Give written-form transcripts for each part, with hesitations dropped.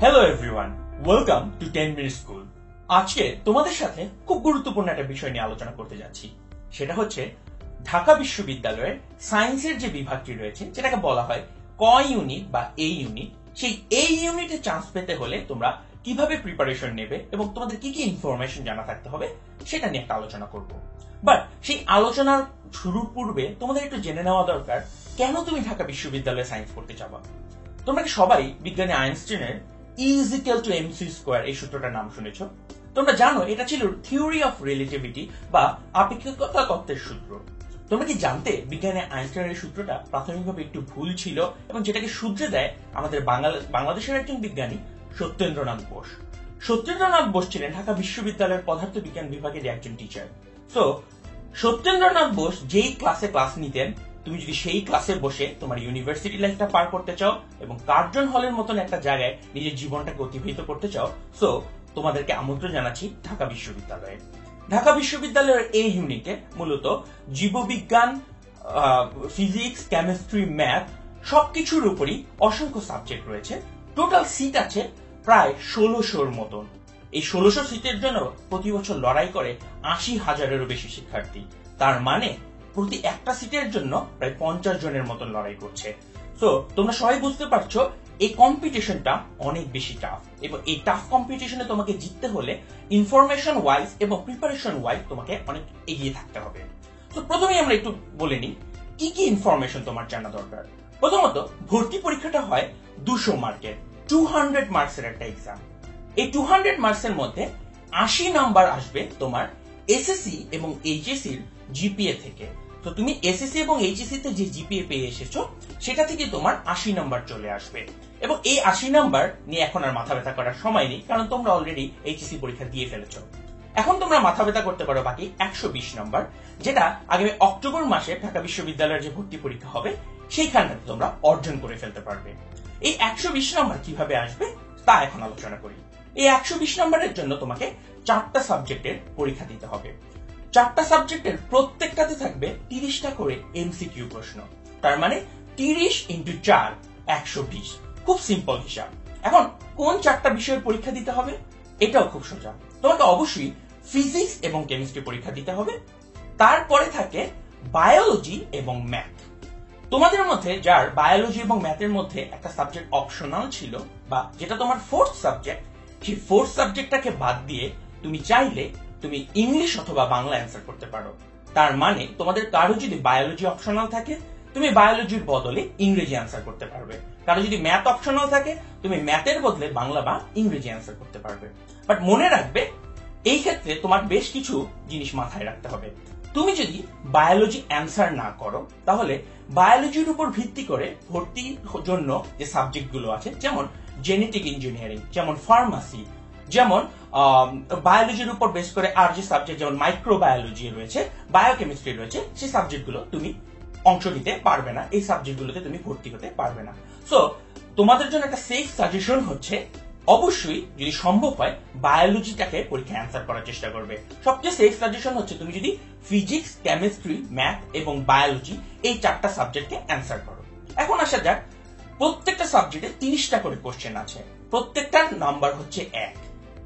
Hello everyone, welcome to 10 minute school. আজকে তোমাদের সাথে খুব গুরুত্বপূর্ণ একটা বিষয় নিয়ে আলোচনা করতে যাচ্ছি। সেটা হচ্ছে ঢাকা বিশ্ববিদ্যালয়ের সায়েন্সের যে বিভাগটি রয়েছে, যেটাকে বলা হয় ক ইউনিট বা এ ইউনিট। সেই এ ইউনিটে চান্স পেতে হলে তোমরা কিভাবে প্রিপারেশন নেবে এবং তোমাদের কি কি ইনফরমেশন জানা থাকতে হবে সেটা নিয়ে একটা আলোচনা করব। বাট সেই আলোচনার শুরুর পূর্বে তোমাদের একটু জেনে নেওয়া দরকার, কেন তুমি ঢাকা বিশ্ববিদ্যালয়ে সায়েন্স পড়তে যাবা। তোমরা কি সবাই বিজ্ঞানী আইনস্টাইনের E=mc² এই সূত্রটার নাম শুনেছ? তোমরা জানো এটা ছিল থিওরি অফ রিলেটিভিটি বা আপেক্ষিকতা তত্ত্বের সূত্র। তোমরা কি জানতে বিজ্ঞানী আইনস্টাইনের এই সূত্রটা প্রাথমিকভাবে একটু ভুল ছিল এবং যেটাকে শুধরে দেয় আমাদের বাংলাদেশের একজন বিজ্ঞানী সত্যেন্দ্রনাথ বোস। সত্যেন্দ্রনাথ বোস ছিলেন ঢাকা বিশ্ববিদ্যালয়ের পদার্থ বিজ্ঞান বিভাগের একজন টিচার। তো সত্যেন্দ্রনাথ বোস যেই ক্লাসে ক্লাস নিতেন, তুমি যদি সেই ক্লাসে বসে তোমার ইউনিভার্সিটি লাইফটা পার করতে চাও এবং কার্জন হলের মতন একটা জায়গায় নিজের জীবনটাকে অতিবাহিত করতে চাও, সো তোমাদেরকে আমন্ত্রণ জানাচ্ছি ঢাকা বিশ্ববিদ্যালয়ে। ঢাকা বিশ্ববিদ্যালয়ের এই ইউনিটে মূলত জীববিজ্ঞান, ফিজিক্স, কেমিস্ট্রি, ম্যাথ সবকিছুর উপরই অসংখ্য সাবজেক্ট রয়েছে। টোটাল সিট আছে প্রায় 1600-র মতন। এই 1600 সিটের জন্য প্রতি বছর লড়াই করে 80,000-এরও বেশি শিক্ষার্থী। তার মানে প্রতি একটা সিটের জন্য প্রায় 50 জনের মতন লড়াই করছে। তো তোমরা সবাই বুঝতে পারছো এই কম্পিটিশনটা অনেক বেশি টাফ, এবং এই টাফ কম্পিটিশনে তোমাকে জিততে হলে ইনফরমেশন ওয়াইজ এবং প্রিপারেশন ওয়াইজ তোমাকে অনেক এগিয়ে থাকতে হবে। তো প্রথমেই আমরা একটু বলে নিই কি কি ইনফরমেশন তোমার জানা দরকার। প্রথমত, ভর্তি পরীক্ষাটা হয় 200 মার্কের, 200 মার্কসের একটা এক্সাম। এই 200 মার্কসের মধ্যে 80 নাম্বার আসবে তোমার এসএসসি এবং এইচএসসির জিপিএ থেকে। তো তুমি এসএসসি এবং এইচএসসি তে যে জিপিএ পেয়ে এসেছো সেটা থেকে তোমার 80 নাম্বার চলে আসবে, এবং এই 80 নাম্বার নিয়ে এখন আর মাথা ব্যথা করার সময় নেই, কারণ তোমরা অলরেডি এইচএসসি পরীক্ষা দিয়ে ফেলেছো। এখন তোমরা মাথা ব্যথা করতে পারো বাকি 120 নাম্বার, যেটা আগামী অক্টোবর মাসে ঢাকা বিশ্ববিদ্যালয়ের যে ভর্তি পরীক্ষা হবে সেইখানে তোমরা অর্জন করে ফেলতে পারবে। এই 120 নাম্বার কিভাবে আসবে তা এখন আলোচনা করি। এই 120 নাম্বারের জন্য তোমাকে 4টা সাবজেক্টের পরীক্ষা দিতে হবে। 4টা সাবজেক্টের প্রত্যেকটাতে থাকবে 30টা করে এমসিকিউ প্রশ্ন। তার মানে 30 × 4 120। খুব সিম্পল হিসাব। এখন কোন 4টা বিষয়ের পরীক্ষা দিতে হবে এটাও খুব সোজা। তোমাকে অবশ্যই ফিজিক্স এবং কেমিস্ট্রি পরীক্ষা দিতে হবে। তারপরে থাকে বায়োলজি এবং ম্যাথ। তোমাদের মধ্যে যার বায়োলজি এবং ম্যাথের মধ্যে একটা সাবজেক্ট অপশনাল ছিল বা যেটা তোমার ফোর্থ সাবজেক্ট, সেই ফোর্থ সাবজেক্টটাকে বাদ দিয়ে তুমি চাইলে তুমি ইংলিশ অথবা বাংলা অ্যান্সার করতে পারো। তার মানে তোমাদের কারো যদি বায়োলজি অপশনাল থাকে তুমি বায়োলজির বদলে ইংরেজি অ্যান্সার করতে পারবে। কারো যদি ম্যাথ অপশনাল থাকে তুমি ম্যাথের বদলে বাংলা বা ইংরেজি অ্যান্সার করতে পারবে। বাট মনে রাখবে এই ক্ষেত্রে তোমার বেশ কিছু জিনিস মাথায় রাখতে হবে। তুমি যদি বায়োলজি অ্যান্সার না করো তাহলে বায়োলজির উপর ভিত্তি করে ভর্তির জন্য যে সাবজেক্টগুলো আছে, যেমন জেনেটিক ইঞ্জিনিয়ারিং, যেমন ফার্মাসি, যেমন বায়োলজির উপর বেস করে আর যে সাবজেক্ট যেমন মাইক্রোবায়োলজি রয়েছে, বায়োকেমিস্ট্রি রয়েছে, সেই সাবজেক্টগুলো তুমি অংশ নিতে পারবে না, এই সাবজেক্টগুলোতে তুমি ভর্তি হতে পারবে না। সো তোমাদের জন্য একটা সেফ সাজেশন হচ্ছে অবশ্যই যদি সম্ভব হয় বায়োলজিটাকে পরীক্ষায় অ্যান্সার করার চেষ্টা করবে। সবচেয়ে সেফ সাজেশন হচ্ছে তুমি যদি ফিজিক্স, কেমিস্ট্রি, ম্যাথ এবং বায়োলজি এই 4টা সাবজেক্টকে অ্যান্সার করো। এখন আসা যাক, প্রত্যেকটা সাবজেক্টে 30টা করে কোশ্চেন আছে, প্রত্যেকটার নাম্বার হচ্ছে 1,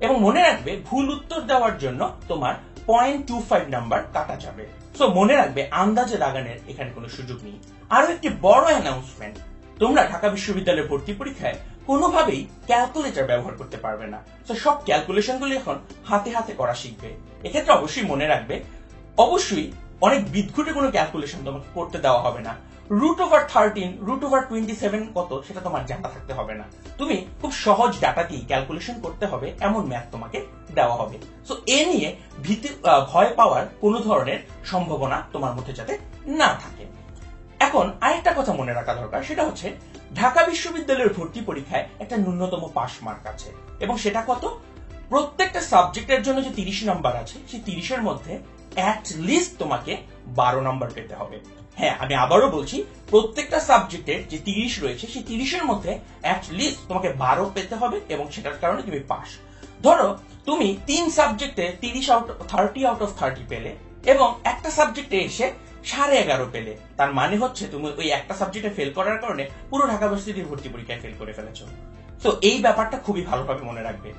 এবং মনে রাখবে ভুল উত্তর দেওয়ার জন্য তোমার 0.25 নাম্বার কাটা যাবে। সো মনে রাখবে আন্দাজে দাগানের এখানে কোনো সুযোগ নেই। আরো একটি বড় অ্যানাউন্সমেন্ট, তোমরা ঢাকা বিশ্ববিদ্যালয়ের ভর্তি পরীক্ষায় কোনোভাবেই ক্যালকুলেটর ব্যবহার করতে পারবে না। তো সব ক্যালকুলেশনগুলো এখন হাতে হাতে করা শিখবে। এক্ষেত্রে অবশ্যই মনে রাখবে অবশ্যই অনেক বিদঘুটে কোনো ক্যালকুলেশন তোমাকে করতে দেওয়া হবে না। √13, √27 কত সেটা তোমার জানা থাকতে হবে না। তুমি খুব সহজ ডাটা দিয়ে ক্যালকুলেশন করতে হবে এমন ম্যাথ তোমাকে দেওয়া হবে। সো এ নিয়ে ভয় পাওয়ার কোনো ধরনের সম্ভাবনা তোমার মধ্যে যাতে না থাকে। এখন আরেকটা কথা মনে রাখা দরকার, সেটা হচ্ছে ঢাকা বিশ্ববিদ্যালয়ের ভর্তি পরীক্ষায় একটা ন্যূনতম পাস মার্ক আছে, এবং সেটা কত? প্রত্যেকটা সাবজেক্টের জন্য যে 30 নাম্বার আছে সেই 30-এর মধ্যে অ্যাটলিস্ট তোমাকে 12 নাম্বার পেতে হবে। হ্যাঁ, আমি আবারও বলছি, প্রত্যেকটা সাবজেক্টের যে 30 রয়েছে সেই 30-এর মধ্যে অ্যাটলিস্ট তোমাকে 12 পেতে হবে, এবং সেটার কারণে তুমি পাস। ধরো তুমি 3 সাবজেক্টে 30 আউট অফ 30 পেলে এবং একটা সাবজেক্টে এসে 11.5 পেলে, তার মানে হচ্ছে তুমি ওই একটা সাবজেক্টে ফেল করার কারণে পুরো ঢাকা ভার্সিটির ভর্তি পরীক্ষায় ফেল করে ফেলেছো। তো এই ব্যাপারটা খুবই ভালোভাবে মনে রাখবে।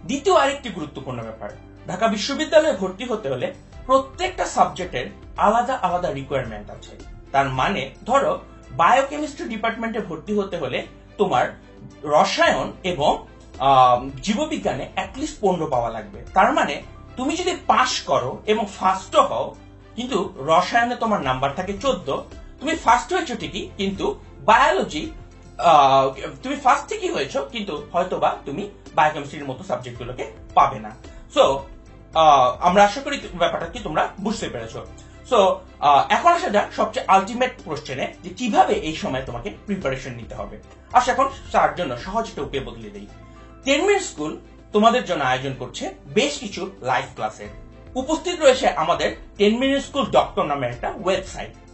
দ্বিতীয় আরেকটি গুরুত্বপূর্ণ ব্যাপার, ঢাকা বিশ্ববিদ্যালয়ে ভর্তি হতে হলে প্রত্যেকটা সাবজেক্টের আলাদা আলাদা রিকোয়ারমেন্ট আছে। তার মানে ধরো বায়োকেমিস্ট্রি ডিপার্টমেন্টে ভর্তি হতে হলে তোমার রসায়ন এবং জীববিজ্ঞানে অ্যাটলিস্ট 15 পাওয়া লাগবে। তার মানে তুমি যদি পাশ করো এবং ফার্স্টও হও, কিন্তু রসায়নে তোমার নাম্বার থাকে 14, তুমি ফার্স্ট হয়েছো ঠিকই, কিন্তু বায়োলজি তুমি ফার্স্ট ঠিকই হয়েছো, কিন্তু হয়তোবা তুমি বায়োকেমিস্ট্রির মতো সাবজেক্ট গুলোকে পাবে না। সো আমরা আশা করি ব্যাপারটা কি তোমরা বুঝতে পেরেছো। সো এখন আসা যাক সবচেয়ে আলটিমেট কোশ্চেনে, যে কিভাবে এই সময় তোমাকে প্রিপারেশন নিতে হবে। আচ্ছা, এখন তার জন্য সহজ একটা উপায় বদলে দেই। 10 মিনিট স্কুল তোমাদের জন্য আয়োজন করছে বেশ কিছু লাইভ ক্লাসের। উপস্থিত রয়েছে আমাদের 10 মিনিট স্কুল .com নামে একটা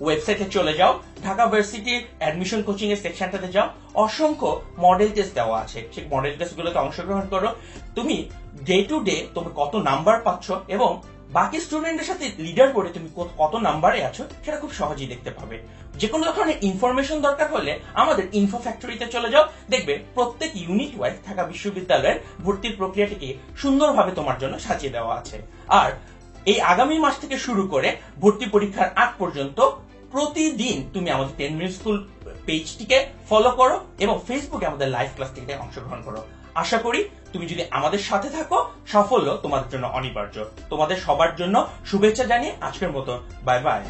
ওয়েবসাইটে চলে যাও, ঢাকা ভার্সিটির অ্যাডমিশন কোচিং এর সেকশনটাতে যাও, অসংখ্য মডেল টেস্ট দেওয়া আছে, সেই মডেল টেস্ট গুলোতে অংশগ্রহণ করো। তুমি ডে টু ডে তুমি কত নাম্বার পাচ্ছ এবং বাকি স্টুডেন্টের সাথে লিডার বোর্ডে তুমি কত নাম্বারে আছো সেটা খুব সহজেই দেখতে পাবে। যে কোনো ধরনের ইনফরমেশন দরকার হলে আমাদের ইনফো ফ্যাক্টরিতে চলে যাও, দেখবে প্রত্যেক ইউনিট ওয়াইজ ঢাকা বিশ্ববিদ্যালয়ের ভর্তির প্রক্রিয়াটিকে সুন্দরভাবে তোমার জন্য সাজিয়ে দেওয়া আছে। আর এই আগামী মাস থেকে শুরু করে ভর্তি পরীক্ষার আগ পর্যন্ত প্রতিদিন তুমি আমাদের 10 মিনিট স্কুল পেজটিকে ফলো করো এবং ফেসবুকে আমাদের লাইভ ক্লাসটিতে অংশগ্রহণ করো। আশা করি তুমি যদি আমাদের সাথে থাকো, সাফল্য তোমাদের জন্য অনিবার্য। তোমাদের সবার জন্য শুভেচ্ছা জানিয়ে আজকের মতো বাই বাই।